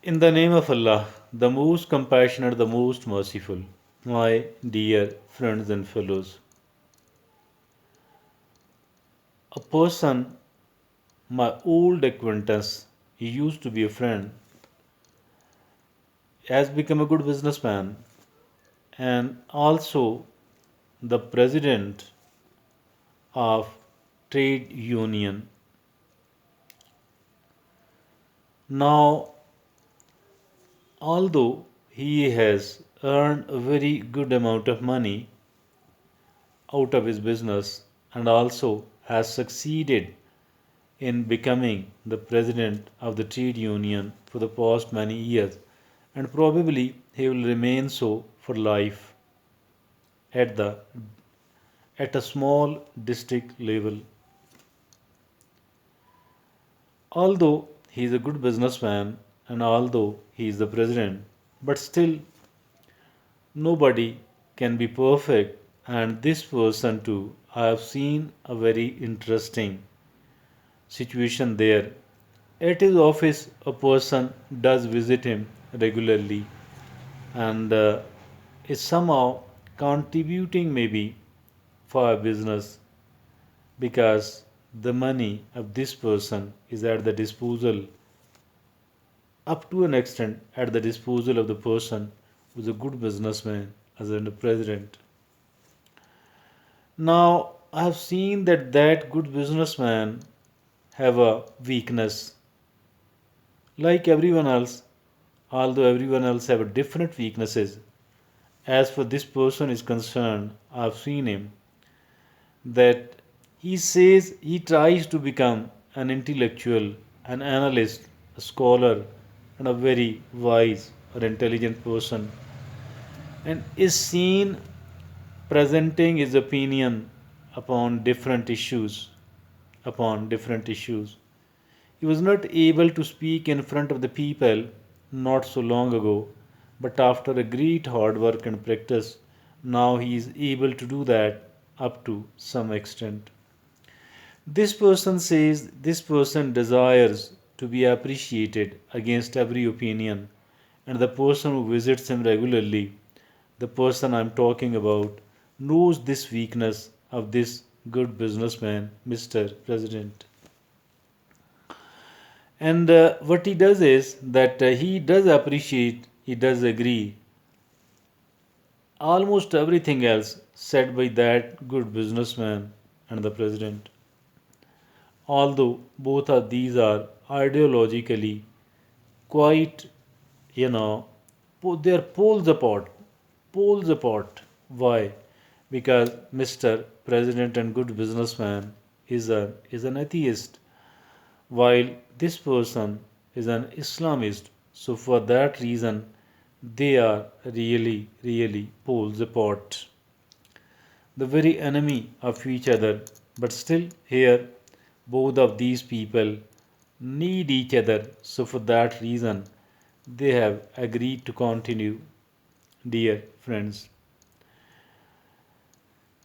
In the name of Allah, the most compassionate, the most merciful, my dear friends and fellows, a person, my old acquaintance, he used to be a friend, has become a good businessman and also the president of trade union. Now, although he has earned a very good amount of money out of his business and also has succeeded in becoming the president of the trade union for the past many years, and probably he will remain so for life at the at a small district level. Although he is a good businessman and although he is the president, but still nobody can be perfect, and this person too. I have seen a very interesting situation there. At his office, a person does visit him regularly and is somehow contributing maybe for a business because the money of this person is at the disposal, up to an extent, at the disposal of the person who is a good businessman as a president. Now, I have seen that good businessman have a weakness like everyone else, although everyone else have different weaknesses. As for this person is concerned, I've seen him that he says he tries to become an intellectual, an analyst, a scholar, and a very wise or intelligent person, and is seen presenting his opinion upon different issues. Upon different issues, he was not able to speak in front of the people not so long ago, but after a great hard work and practice, now he is able to do that up to some extent. This person says this person desires to be appreciated against every opinion, and the person who visits him regularly, the person I'm talking about, knows this weakness of this good businessman, Mr. President. And what he does is that he does appreciate, he does agree almost everything else said by that good businessman and the president. Although both of these are ideologically quite, you know, they're poles apart. Poles apart. Why? Because Mr. President and good businessman is an atheist, while this person is an Islamist. So for that reason, they are really, really poles apart, the very enemy of each other. But still, here, both of these people need each other. So for that reason, they have agreed to continue, dear friends.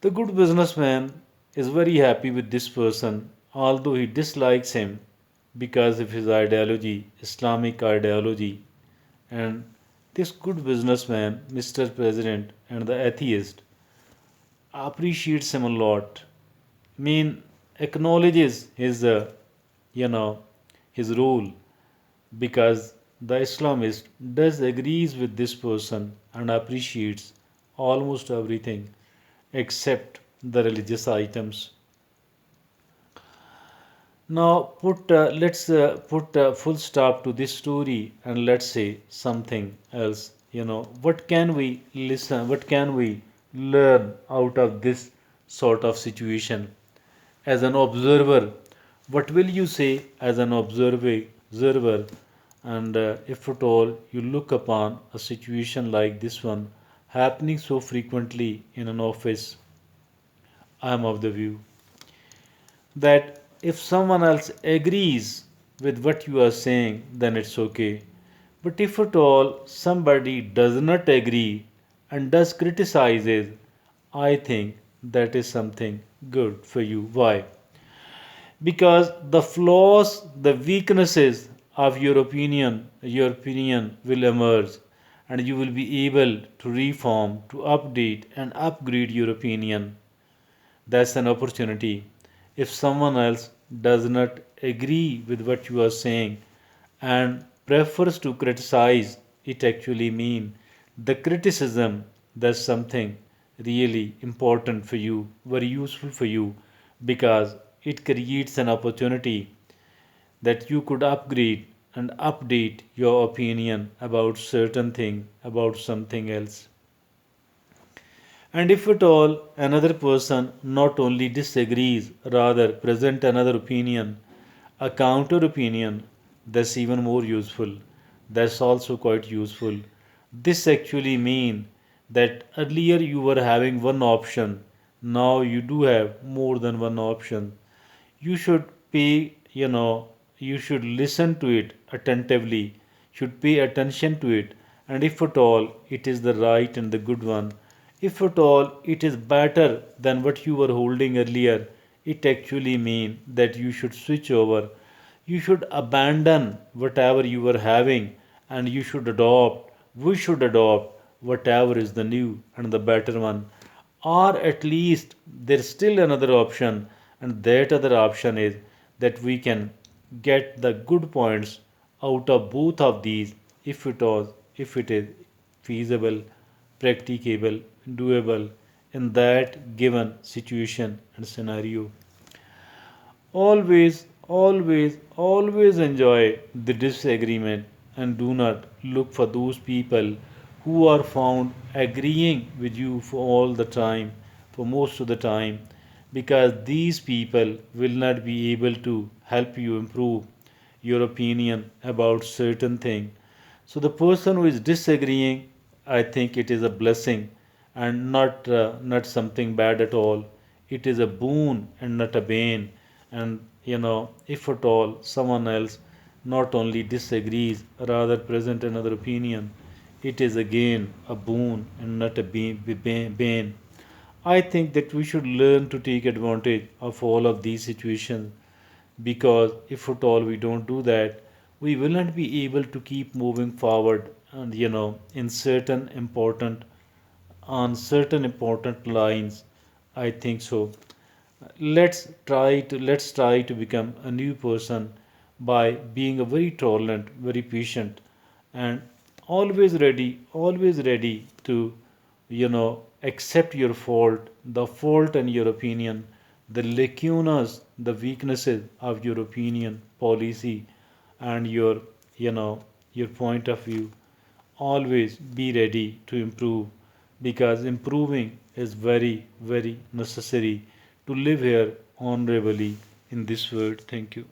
The good businessman is very happy with this person, although he dislikes him because of his ideology, Islamic ideology. And this good businessman, Mr. President, and the atheist appreciates him a lot. I mean, acknowledges his, you know, his role because the Islamist does agrees with this person and appreciates almost everything except the religious items. Now, let's put a full stop to this story and let's say something else. What can we listen? What can we learn out of this sort of situation? As an observer, what will you say as an observer? And if at all you look upon a situation like this one happening so frequently in an office, I am of the view that if someone else agrees with what you are saying, then it's okay. But if at all somebody does not agree and does criticizes, I think that is something good for you. Why? Because the flaws, the weaknesses of your opinion will emerge, and you will be able to reform, to update, and upgrade your opinion. That's an opportunity. If someone else does not agree with what you are saying and prefers to criticize, it actually means the criticism does something really important for you, very useful for you, because it creates an opportunity that you could upgrade and update your opinion about certain thing, about something else. And if at all another person not only disagrees, rather present another opinion, a counter opinion, that's even more useful. That's also quite useful. This actually means that earlier you were having one option, now you do have more than one option. You should pay, you should listen to it attentively, should pay attention to it, and if at all it is the right and the good one, if at all it is better than what you were holding earlier, it actually means that you should switch over. You should abandon whatever you were having and you should adopt, we should adopt whatever is the new and the better one. Or at least there's still another option, and that other option is that we can get the good points out of both of these if it is feasible, practicable, doable in that given situation and scenario. Always enjoy the disagreement and do not look for those people who are found agreeing with you for all the time, for most of the time, because these people will not be able to help you improve your opinion about certain thing. So the person who is disagreeing, I think it is a blessing and not something bad at all. It is a boon and not a bane. And if at all someone else not only disagrees, rather present another opinion, it is again a boon and not a bane. I think that we should learn to take advantage of all of these situations, because if at all we don't do that, we will not be able to keep moving forward and in certain important lines. I think so. Let's try to become a new person by being a very tolerant, very patient, and always ready to accept your fault, the fault in your opinion, the lacunas, the weaknesses of your opinion, policy, and you know your point of view. Always be ready to improve, because improving is very necessary to live here honorably in this world. Thank you.